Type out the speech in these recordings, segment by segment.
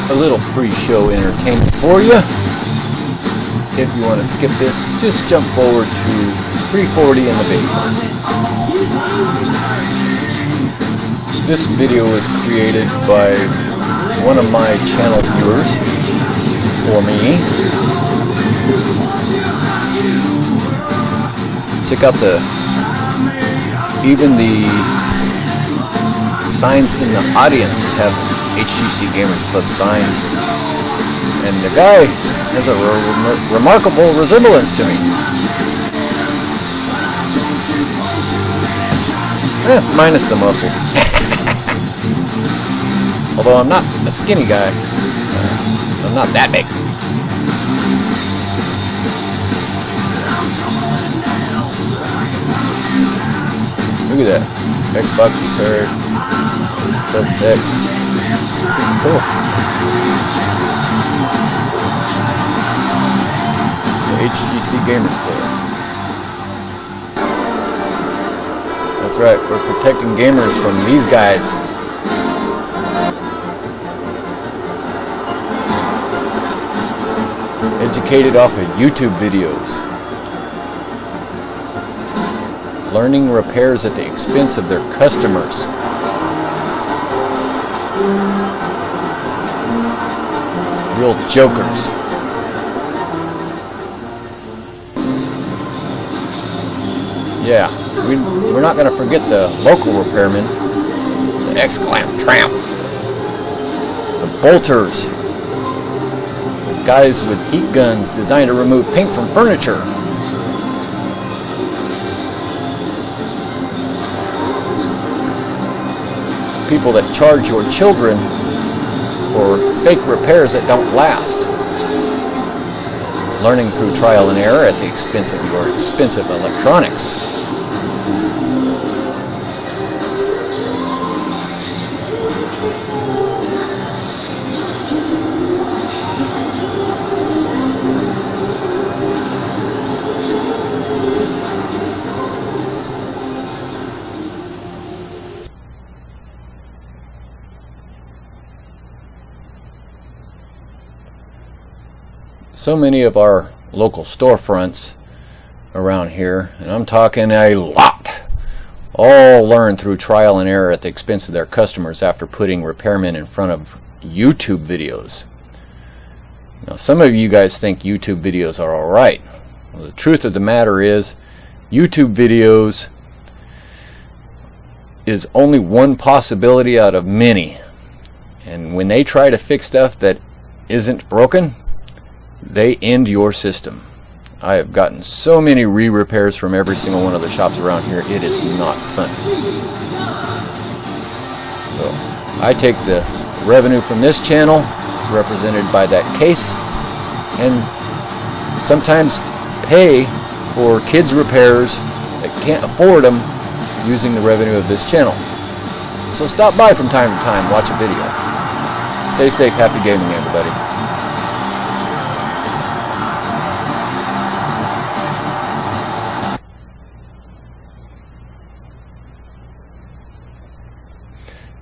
a little pre-show entertainment for you. If you want to skip this, just jump forward to 340 in the video. This video was created by one of my channel viewers for me. Check out even the signs in the audience have HGC Gamers Club signs, and the guy has a remarkable resemblance to me. Minus the muscles. Although I'm not a skinny guy, I'm not that big. Look at that. Xbox repaired. Plus X. Super cool. The HGC Gamers Club. That's right, we're protecting gamers from these guys. Educated off of YouTube videos. Learning repairs at the expense of their customers. Real jokers. Yeah, we're not going to forget the local repairmen, the X-Clamp Tramp, the bolters, the guys with heat guns designed to remove paint from furniture. People that charge your children for fake repairs that don't last. Learning through trial and error at the expense of your expensive electronics. So many of our local storefronts around here, and I'm talking a lot, all learn through trial and error at the expense of their customers after putting repairmen in front of YouTube videos. Now, some of you guys think YouTube videos are alright. Well, the truth of the matter is, YouTube videos is only one possibility out of many. And when they try to fix stuff that isn't broken, they end your system. I have gotten so many re-repairs from every single one of the shops around here, it is not fun. So, I take the revenue from this channel, it's represented by that case, and sometimes pay for kids' repairs that can't afford them using the revenue of this channel. So stop by from time to time, watch a video. Stay safe, happy gaming, everybody.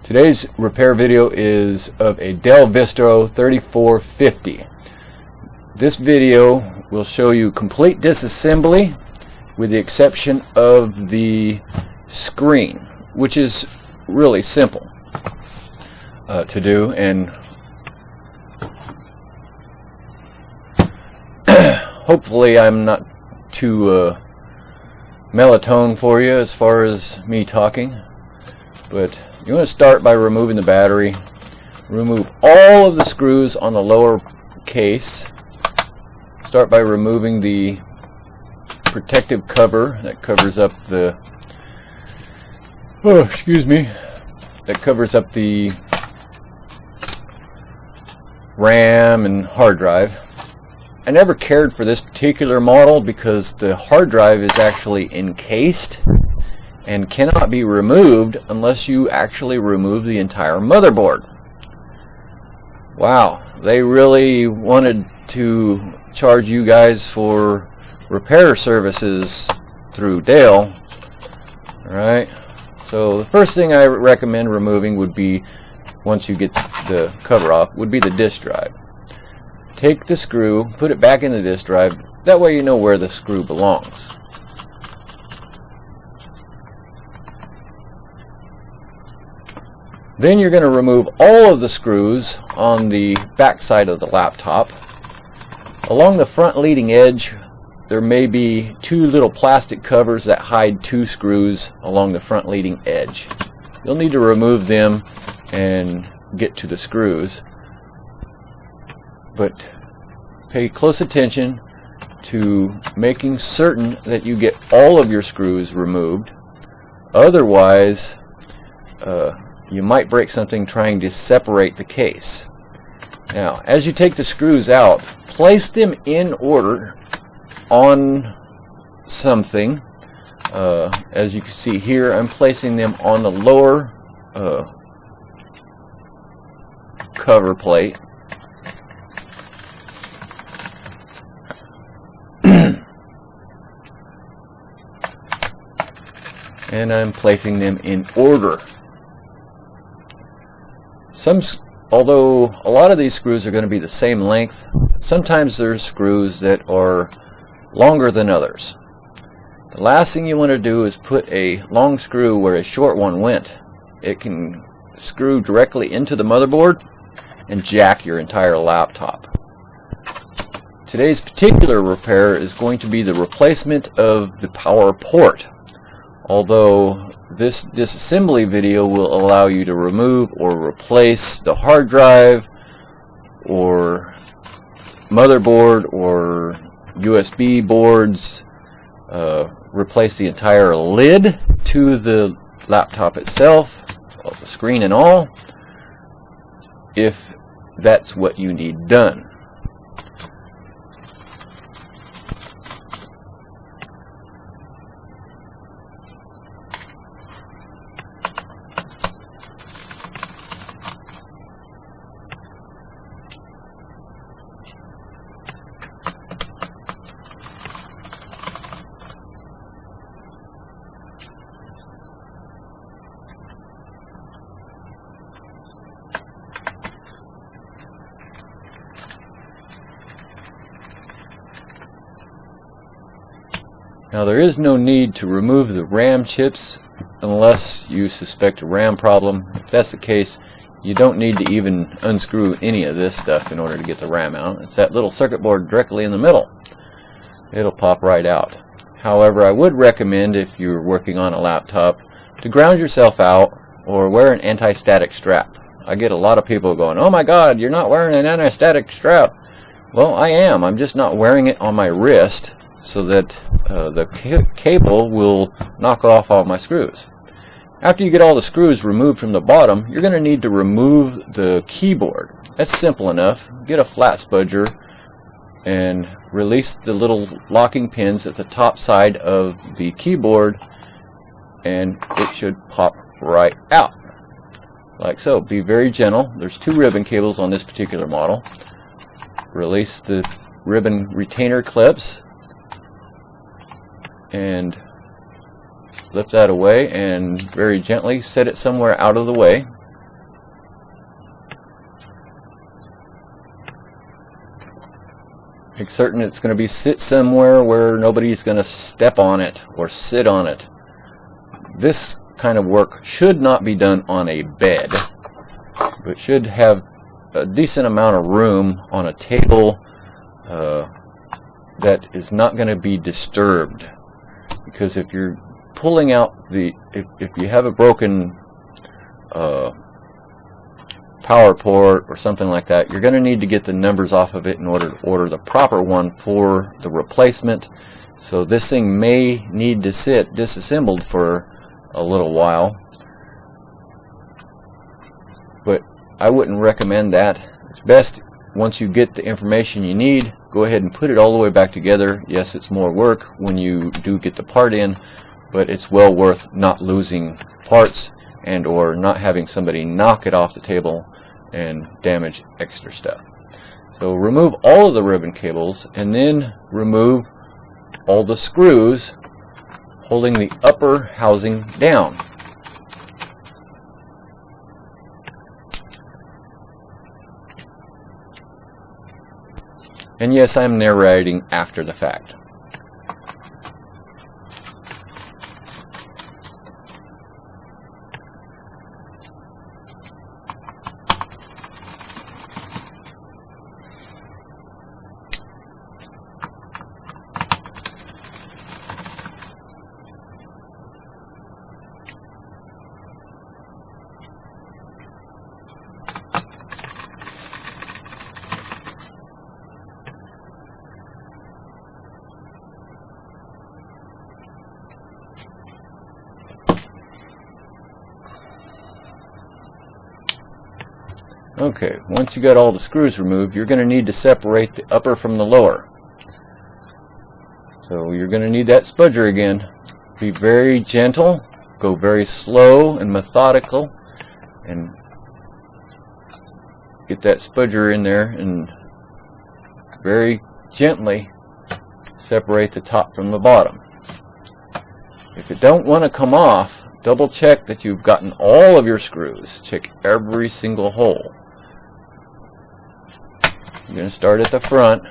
Today's repair video is of a Dell Vostro 3450. This video will show you complete disassembly with the exception of the screen, which is really simple to do, and hopefully I'm not too melatonin for you as far as me talking, but you want to start by removing the battery. Remove all of the screws on the lower case. Start by removing the protective cover that covers up the that covers up the RAM and hard drive. I never cared for this particular model because the hard drive is actually encased and cannot be removed unless you actually remove the entire motherboard. Wow, they really wanted to charge you guys for repair services through Dell. Alright, so the first thing I recommend removing would be, once you get the cover off would be the disk drive. Take the screw, put it back in the disk drive. That way you know where the screw belongs. Then you're going to remove all of the screws on the back side of the laptop. Along the front leading edge, there may be two little plastic covers that hide two screws along the front leading edge. You'll need to remove them and get to the screws. But pay close attention to making certain that you get all of your screws removed. Otherwise, you might break something trying to separate the case. Now, as you take the screws out, place them in order on something. As you can see here, I'm placing them on the lower cover plate. And I'm placing them in order. Although a lot of these screws are going to be the same length, sometimes there's screws that are longer than others. The last thing you want to do is put a long screw where a short one went. It can screw directly into the motherboard and jack your entire laptop. Today's particular repair is going to be the replacement of the power port. Although this disassembly video will allow you to remove or replace the hard drive or motherboard or USB boards, replace the entire lid to the laptop itself, the screen and all, if that's what you need done. Now, there is no need to remove the RAM chips unless you suspect a RAM problem. If that's the case, you don't need to even unscrew any of this stuff in order to get the RAM out. It's that little circuit board directly in the middle. It'll pop right out. However, I would recommend, if you're working on a laptop, to ground yourself out or wear an anti-static strap. I get a lot of people going, "Oh my God, you're not wearing an anti-static strap." Well, I am. I'm just not wearing it on my wrist, so that the cable will knock off all my screws. After you get all the screws removed from the bottom, you're going to need to remove the keyboard. That's simple enough. Get a flat spudger and release the little locking pins at the top side of the keyboard, and it should pop right out. Like so. Be very gentle. There's two ribbon cables on this particular model. Release the ribbon retainer clips and lift that away and very gently set it somewhere out of the way. Make certain it's going to be sit somewhere where nobody's going to step on it or sit on it. This kind of work should not be done on a bed, but should have a decent amount of room on a table that is not going to be disturbed. Because if you're pulling out if you have a broken power port or something like that, you're going to need to get the numbers off of it in order to order the proper one for the replacement. So this thing may need to sit disassembled for a little while, but I wouldn't recommend that. It's best, once you get the information you need, go ahead and put it all the way back together. Yes, it's more work when you do get the part in, but it's well worth not losing parts and or not having somebody knock it off the table and damage extra stuff. So remove all of the ribbon cables and then remove all the screws holding the upper housing down. And yes, I'm narrating after the fact. Okay, once you got all the screws removed, you're going to need to separate the upper from the lower. So you're going to need that spudger again. Be very gentle, go very slow and methodical, and get that spudger in there and very gently separate the top from the bottom. If it don't want to come off, double check that you've gotten all of your screws. Check every single hole. You're going to start at the front,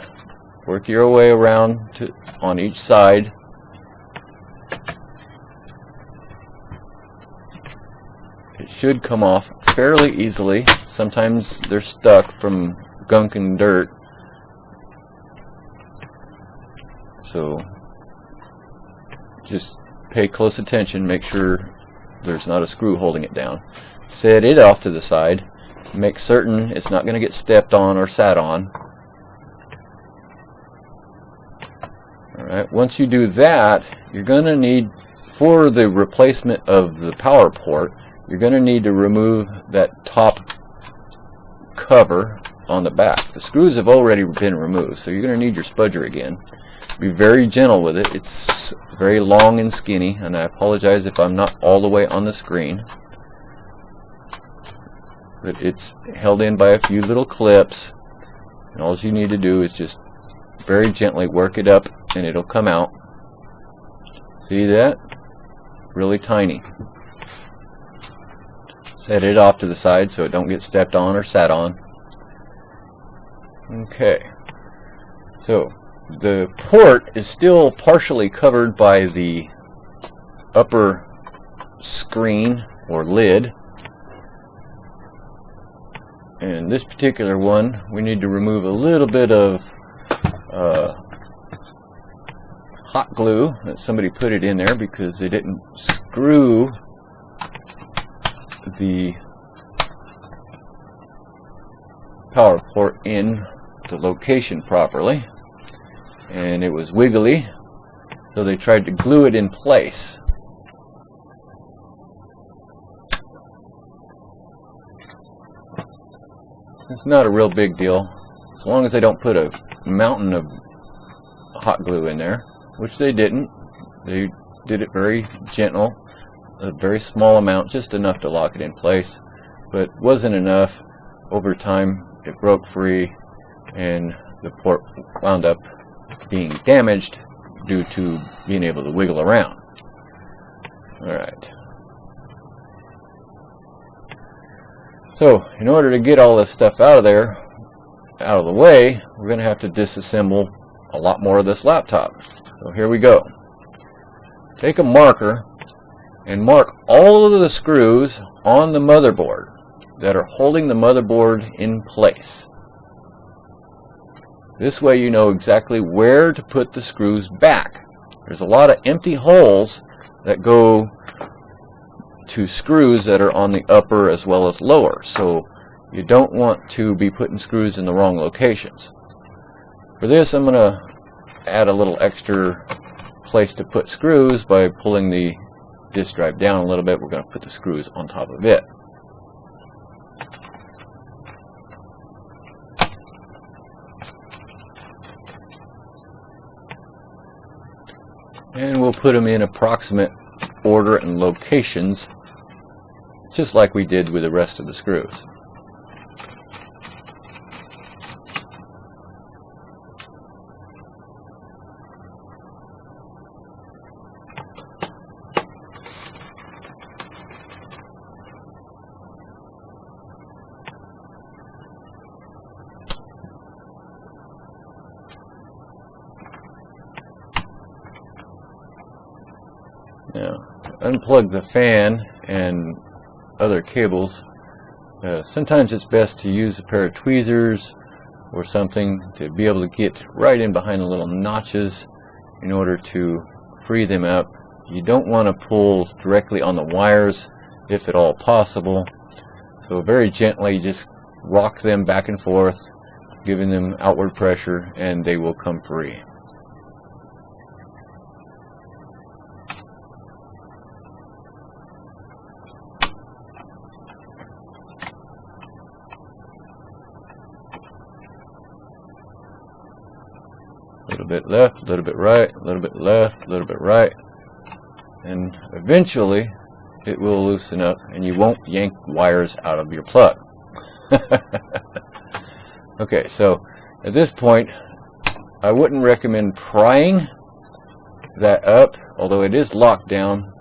work your way around on each side. It should come off fairly easily. Sometimes they're stuck from gunk and dirt. So just pay close attention, make sure there's not a screw holding it down. Set it off to the side. Make certain it's not going to get stepped on or sat on. Alright, once you do that, you're going to need, for the replacement of the power port, you're going to need to remove that top cover on the back. The screws have already been removed, so you're going to need your spudger again. Be very gentle with it. It's very long and skinny, and I apologize if I'm not all the way on the screen. But it's held in by a few little clips, and all you need to do is just very gently work it up and it'll come out. See that? Really tiny. Set it off to the side so it don't get stepped on or sat on. Okay, so the port is still partially covered by the upper screen or lid. And this particular one, we need to remove a little bit of hot glue that somebody put it in there because they didn't screw the power port in the location properly, and it was wiggly, so they tried to glue it in place. It's not a real big deal, as long as they don't put a mountain of hot glue in there, which they didn't. They did it very gentle, a very small amount, just enough to lock it in place, but wasn't enough. Over time it broke free and the port wound up being damaged due to being able to wiggle around. Alright. So, in order to get all this stuff out of there, out of the way, we're going to have to disassemble a lot more of this laptop. So here we go. Take a marker and mark all of the screws on the motherboard that are holding the motherboard in place. This way you know exactly where to put the screws back. There's a lot of empty holes that go to screws that are on the upper as well as lower, so you don't want to be putting screws in the wrong locations. For this, I'm going to add a little extra place to put screws by pulling the disk drive down a little bit. We're going to put the screws on top of it. And we'll put them in approximate order and locations, just like we did with the rest of the screws. Now, unplug the fan and other cables. Sometimes it's best to use a pair of tweezers or something to be able to get right in behind the little notches in order to free them up. You don't want to pull directly on the wires if at all possible. So very gently just rock them back and forth, giving them outward pressure, and they will come free. A little bit left, a little bit right, a little bit left, a little bit right, and eventually it will loosen up and you won't yank wires out of your plug. Okay, so at this point I wouldn't recommend prying that up, although it is locked down,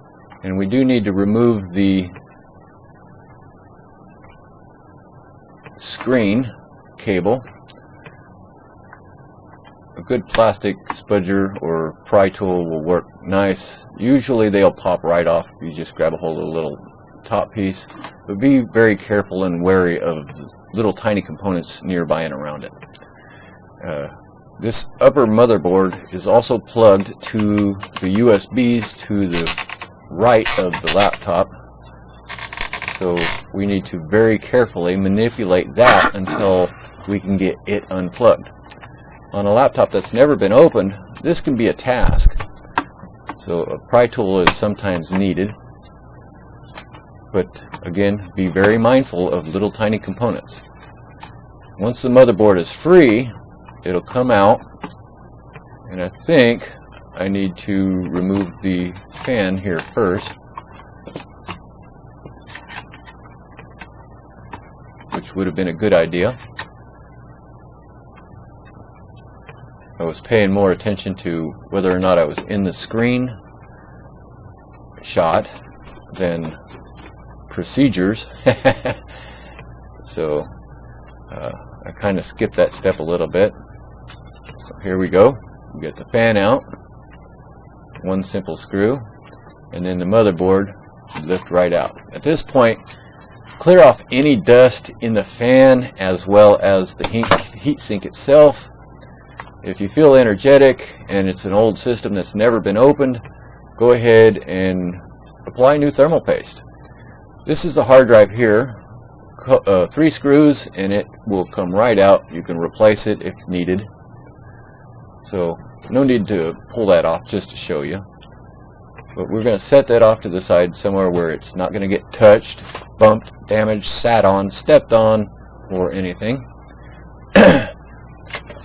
and we do need to remove the screen cable. A good plastic spudger or pry tool will work nice. Usually they'll pop right off if you just grab a hold of a little top piece, but be very careful and wary of little tiny components nearby and around it. This upper motherboard is also plugged to the USBs to the right of the laptop, so we need to very carefully manipulate that until we can get it unplugged. On a laptop that's never been opened, this can be a task. So a pry tool is sometimes needed. But again, be very mindful of little tiny components. Once the motherboard is free, it'll come out. And I think I need to remove the fan here first, which would have been a good idea. I was paying more attention to whether or not I was in the screen shot than procedures. So I kind of skipped that step a little bit. So here we go. We get the fan out, one simple screw, and then the motherboard lift right out. At this point, clear off any dust in the fan as well as the heat sink itself. If you feel energetic and it's an old system that's never been opened, go ahead and apply new thermal paste. This is the hard drive here. 3 screws and it will come right out. You can replace it if needed. So no need to pull that off just to show you. But we're going to set that off to the side somewhere where it's not going to get touched, bumped, damaged, sat on, stepped on, or anything.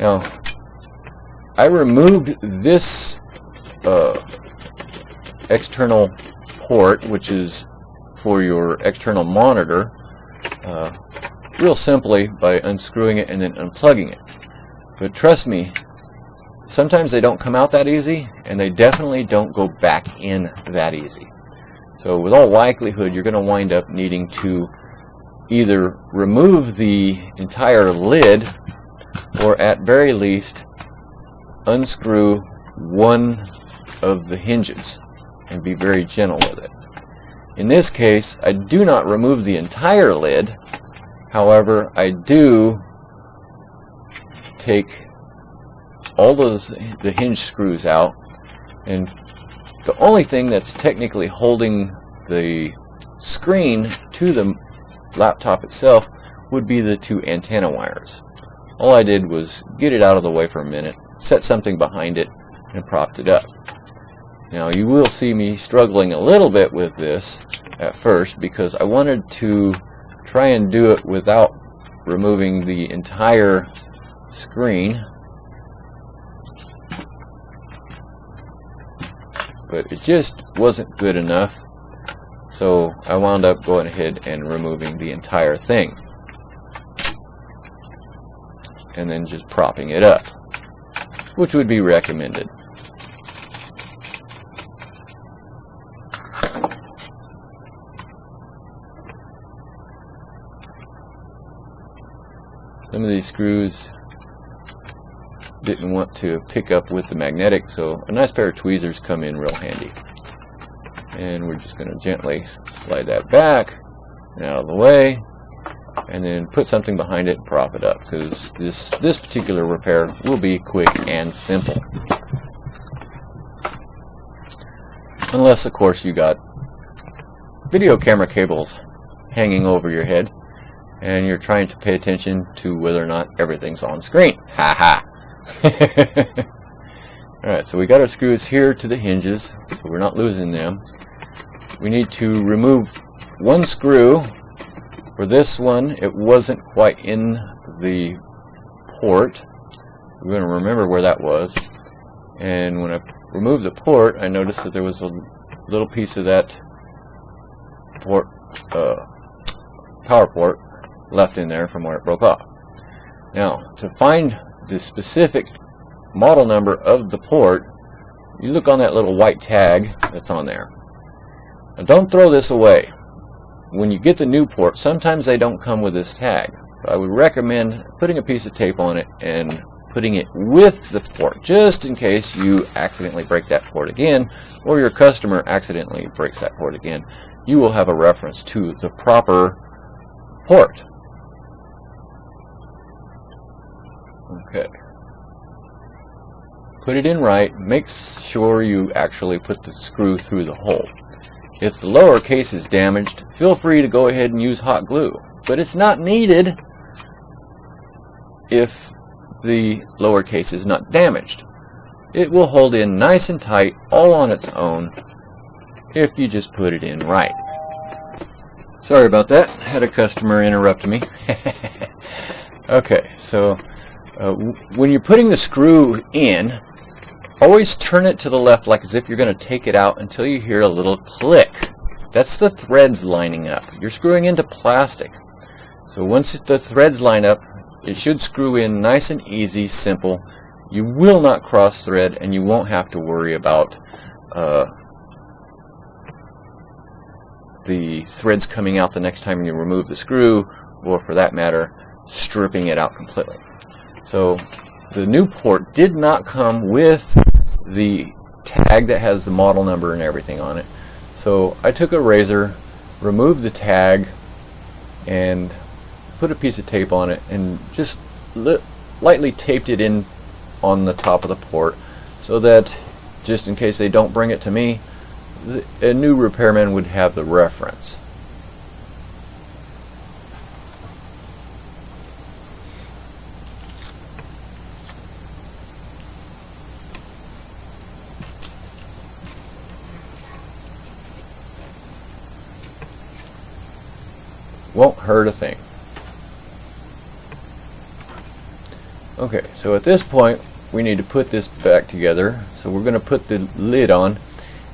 Now, I removed this external port, which is for your external monitor, real simply by unscrewing it and then unplugging it. But trust me, sometimes they don't come out that easy, and they definitely don't go back in that easy. So with all likelihood, you're going to wind up needing to either remove the entire lid, or at very least unscrew one of the hinges and be very gentle with it. In this case, I do not remove the entire lid. However, I do take all the hinge screws out, and the only thing that's technically holding the screen to the laptop itself would be the 2 antenna wires. All I did was get it out of the way for a minute, set something behind it, and propped it up. Now you will see me struggling a little bit with this at first because I wanted to try and do it without removing the entire screen. But it just wasn't good enough, so I wound up going ahead and removing the entire thing. And then just propping it up, which would be recommended. Some of these screws didn't want to pick up with the magnetic, so a nice pair of tweezers come in real handy. and we're just going to gently slide that back and out of the way, and then put something behind it and prop it up, because this particular repair will be quick and simple. Unless, of course, you got video camera cables hanging over your head and you're trying to pay attention to whether or not everything's on screen. Ha ha! Alright, so we got our screws here to the hinges, so we're not losing them. We need to remove one screw. For this one, it wasn't quite in the port. We're going to remember where that was. And when I removed the port, I noticed that there was a little piece of that port, power port left in there from where it broke off. Now, to find the specific model number of the port, you look on that little white tag that's on there. Now, don't throw this away. When you get the new port, sometimes they don't come with this tag. So I would recommend putting a piece of tape on it and putting it with the port, just in case you accidentally break that port again, or your customer accidentally breaks that port again. You will have a reference to the proper port. Okay. Put it in right. Make sure you actually put the screw through the hole. If the lower case is damaged, feel free to go ahead and use hot glue, but it's not needed if the lower case is not damaged. It will hold in nice and tight all on its own if you just put it in right. Sorry about that. Had a customer interrupt me. Okay, so when you're putting the screw in, always turn it to the left, like as if you're going to take it out, until you hear a little click. That's the threads lining up. You're screwing into plastic. So once the threads line up, it should screw in nice and easy, simple. You will not cross thread, and you won't have to worry about the threads coming out the next time you remove the screw, or for that matter, stripping it out completely. So the new port did not come with the tag that has the model number and everything on it. So I took a razor, removed the tag, and put a piece of tape on it, and just lightly taped it in on the top of the port, so that just in case they don't bring it to me, a new repairman would have the reference. Won't hurt a thing. Okay, so at this point we need to put this back together. So we're going to put the lid on,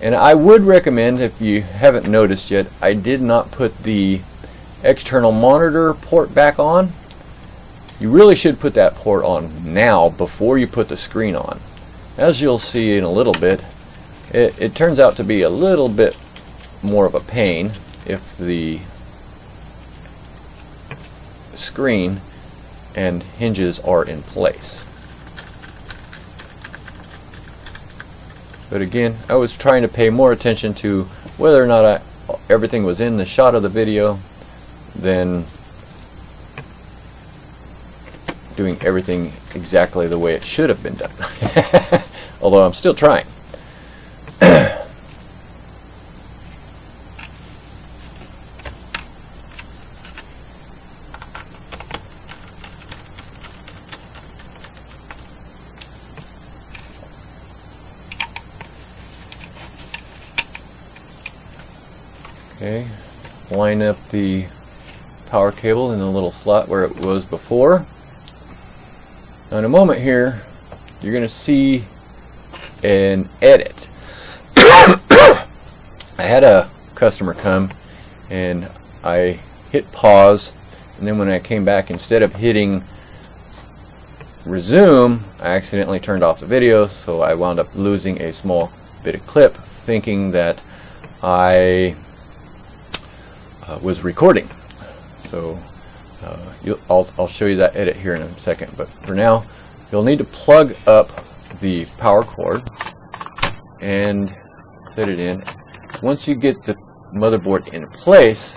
and I would recommend, if you haven't noticed yet, I did not put the external monitor port back on. You really should put that port on now before you put the screen on. As you'll see in a little bit, it turns out to be a little bit more of a pain if the screen and hinges are in place. But again, I was trying to pay more attention to whether or not everything was in the shot of the video than doing everything exactly the way it should have been done. Although I'm still trying. Okay, line up the power cable in the little slot where it was before. Now in a moment here, you're going to see an edit. I had a customer come and I hit pause, and then when I came back, instead of hitting resume, I accidentally turned off the video, so I wound up losing a small bit of clip, thinking that I was recording. So I'll show you that edit here in a second, but for now you'll need to plug up the power cord and set it in. once you get the motherboard in place,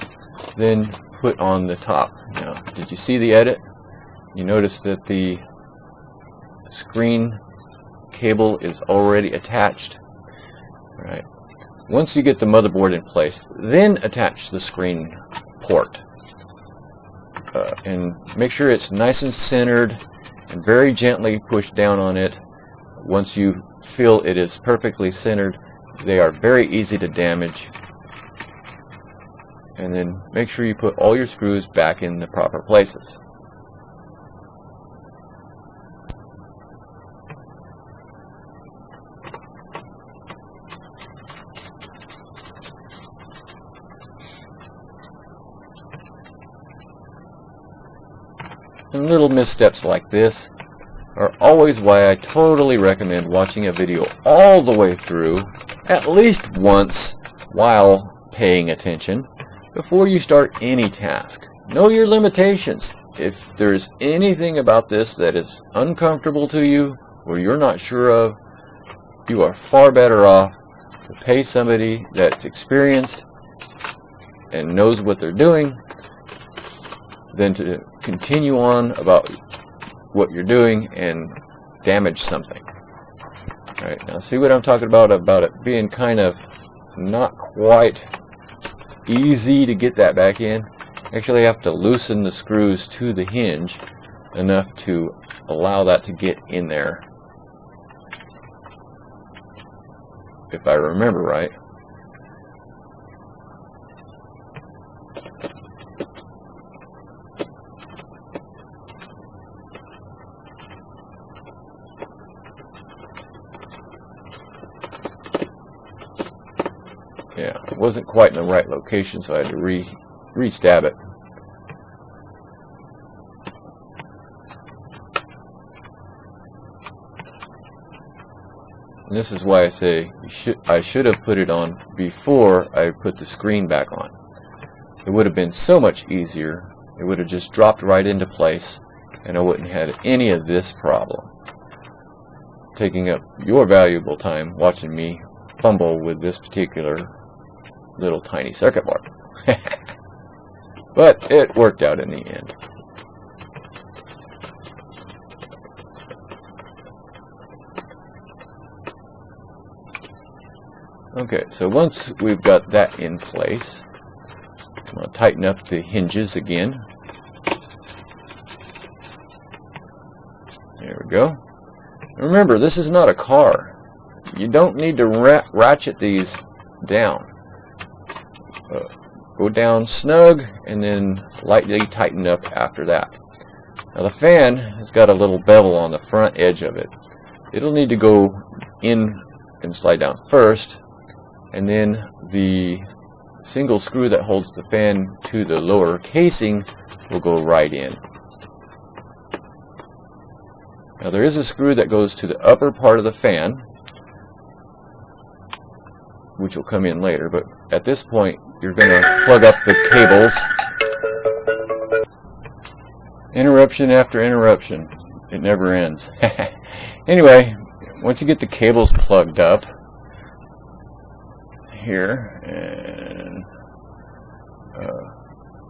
then put on the top. Now, did you see the edit? You notice that the screen cable is already attached. All right. Once you get the motherboard in place, then attach the screen port. And make sure it's nice and centered, and very gently push down on it. Once you feel it is perfectly centered, they are very easy to damage. And then make sure you put all your screws back in the proper places. And little missteps like this are always why I totally recommend watching a video all the way through, at least once, while paying attention, before you start any task. Know your limitations. If there's anything about this that is uncomfortable to you, or you're not sure of, you are far better off to pay somebody that's experienced and knows what they're doing than to continue on about what you're doing and damage something. Alright, now see what I'm talking about it being kind of not quite easy to get that back in. Actually, I have to loosen the screws to the hinge enough to allow that to get in there, if I remember right. Yeah, it wasn't quite in the right location, so I had to re-stab it. And this is why I say I should have put it on before I put the screen back on. It would have been so much easier. It would have just dropped right into place, and I wouldn't have had any of this problem. Taking up your valuable time watching me fumble with this particular little tiny circuit board. But it worked out in the end. Okay, so once we've got that in place, I'm going to tighten up the hinges again. There we go. Remember, this is not a car. You don't need to ratchet these down. Go down snug and then lightly tighten up after that. Now the fan has got a little bevel on the front edge of it. It'll need to go in and slide down first, and then the single screw that holds the fan to the lower casing will go right in. Now there is a screw that goes to the upper part of the fan, which will come in later, but at this point you're going to plug up the cables. Interruption after interruption. It never ends. Anyway, once you get the cables plugged up here, and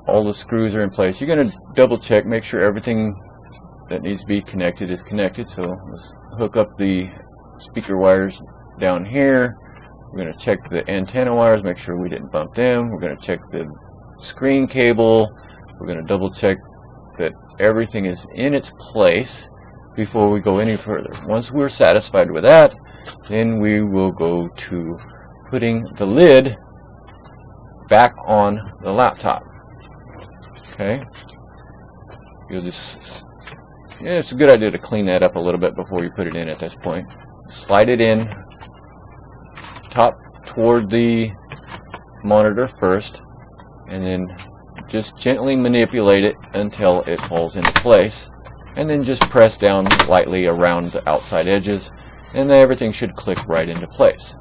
all the screws are in place, you're going to double check, make sure everything that needs to be connected is connected. So let's hook up the speaker wires down here. We're going to check the antenna wires, make sure we didn't bump them. We're going to check the screen cable. We're going to double check that everything is in its place before we go any further. Once we're satisfied with that, then we will go to putting the lid back on the laptop. Okay? You'll just, yeah, it's a good idea to clean that up a little bit before you put it in at this point. Slide it in top toward the monitor first, and then just gently manipulate it until it falls into place, and then just press down lightly around the outside edges, and then everything should click right into place.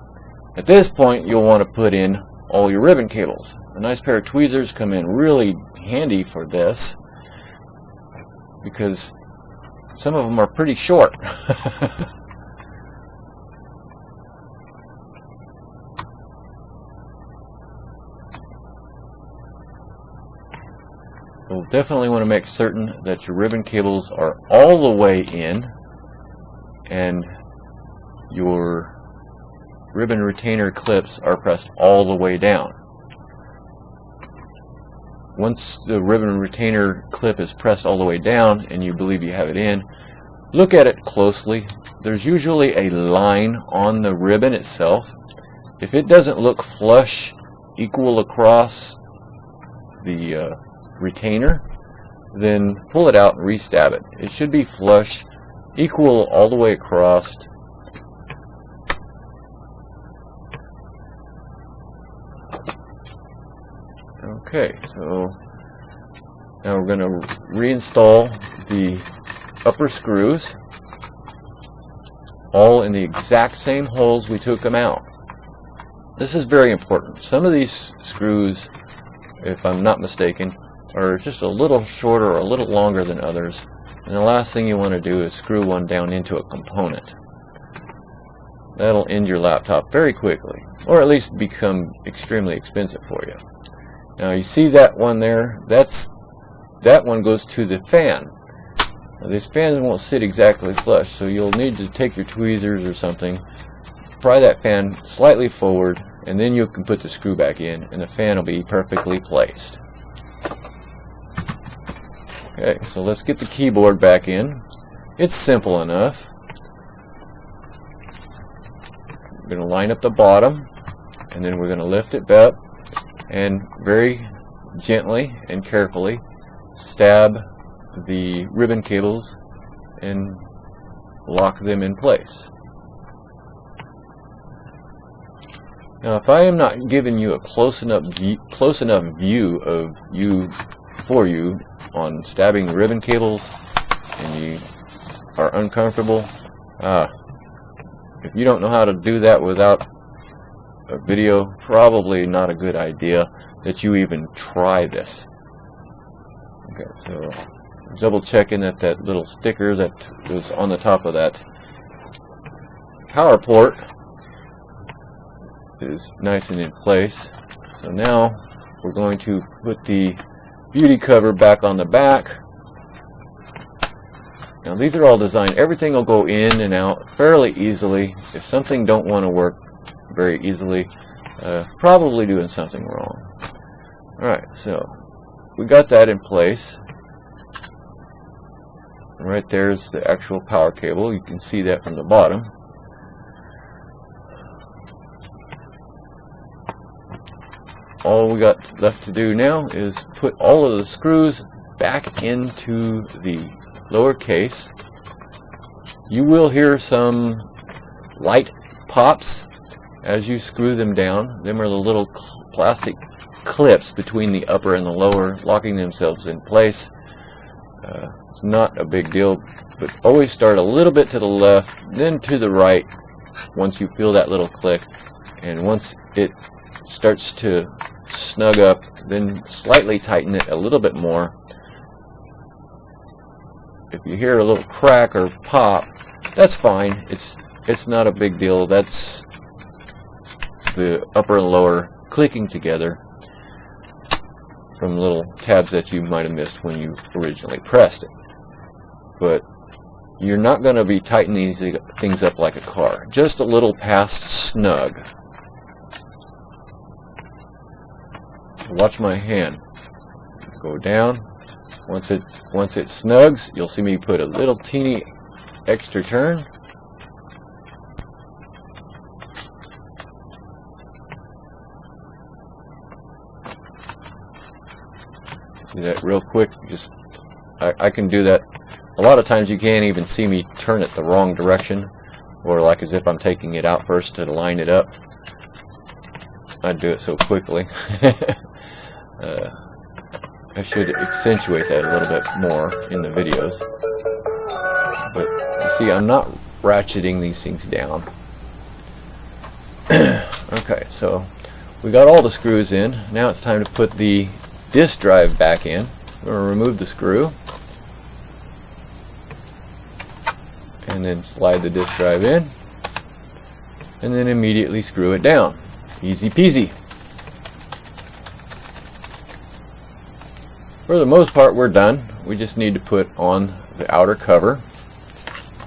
At this point, you'll want to put in all your ribbon cables. A nice pair of tweezers come in really handy for this, because some of them are pretty short. You'll definitely want to make certain that your ribbon cables are all the way in and your ribbon retainer clips are pressed all the way down. Once the ribbon retainer clip is pressed all the way down and you believe you have it in, look at it closely. There's usually a line on the ribbon itself. If it doesn't look flush, equal across the retainer, then pull it out and restab it. It should be flush, equal all the way across. Okay, so now we're going to reinstall the upper screws, all in the exact same holes we took them out. This is very important. Some of these screws, if I'm not mistaken, are just a little shorter or a little longer than others, and the last thing you want to do is screw one down into a component. That'll end your laptop very quickly, or at least become extremely expensive for you. Now you see that one there? That one goes to the fan. Now, this fan won't sit exactly flush, so you'll need to take your tweezers or something, pry that fan slightly forward, and then you can put the screw back in and the fan will be perfectly placed. Okay, so let's get the keyboard back in. It's simple enough. We're going to line up the bottom, and then we're going to lift it up and very gently and carefully stab the ribbon cables and lock them in place. Now, if I am not giving you a close enough view of you on stabbing ribbon cables and you are uncomfortable, if you don't know how to do that without a video, probably not a good idea that you even try this. Okay, so double checking that that little sticker that was on the top of that power port is nice and in place. So now we're going to put the beauty cover back on the back. Now these are all designed, everything will go in and out fairly easily. If something don't want to work very easily, probably doing something wrong. Alright, so we got that in place. Right there's the actual power cable. You can see that from the bottom. All we got left to do now is put all of the screws back into the lower case. You will hear some light pops as you screw them down. Them are the little plastic clips between the upper and the lower, locking themselves in place. It's not a big deal, but always start a little bit to the left, then to the right once you feel that little click, and once it starts to snug up, then slightly tighten it a little bit more. If you hear a little crack or pop, that's fine. It's not a big deal. That's the upper and lower clicking together from little tabs that you might have missed when you originally pressed it. But you're not going to be tightening these things up like a car. Just a little past snug. Watch my hand. Go down. Once it snugs, you'll see me put a little teeny extra turn. See that real quick? Just I can do that. A lot of times you can't even see me turn it the wrong direction, or like as if I'm taking it out first to line it up. I do it so quickly. I should accentuate that a little bit more in the videos. But you see, I'm not ratcheting these things down. Okay, so we got all the screws in. Now it's time to put the disk drive back in. I'm going to remove the screw and then slide the disk drive in and then immediately screw it down. Easy peasy. For the most part, we're done. We just need to put on the outer cover,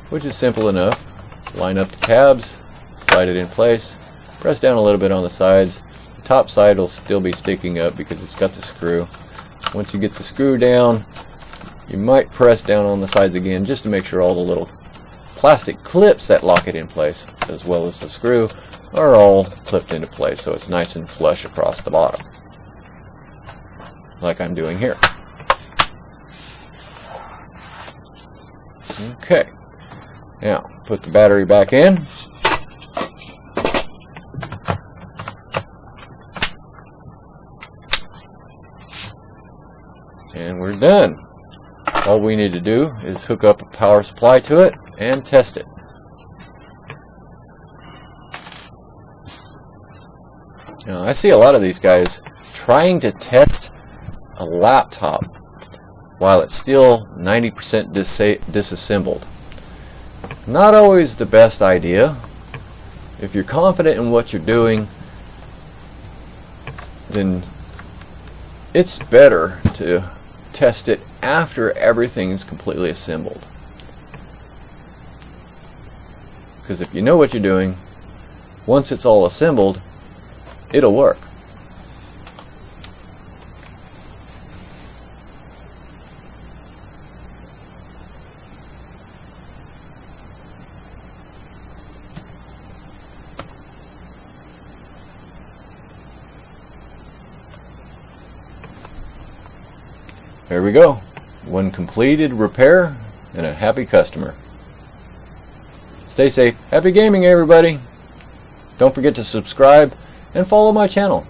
which is simple enough. Line up the tabs, slide it in place, press down a little bit on the sides. The top side will still be sticking up because it's got the screw. Once you get the screw down, you might press down on the sides again just to make sure all the little plastic clips that lock it in place, as well as the screw, are all clipped into place so it's nice and flush across the bottom, like I'm doing here. Okay, now put the battery back in. And we're done. All we need to do is hook up a power supply to it and test it. Now, I see a lot of these guys trying to test a laptop while it's still 90% disassembled. Not always the best idea. If you're confident in what you're doing, then it's better to test it after everything is completely assembled. Because if you know what you're doing, once it's all assembled, it'll work. There we go. One completed repair and a happy customer. Stay safe. Happy gaming, everybody. Don't forget to subscribe and follow my channel.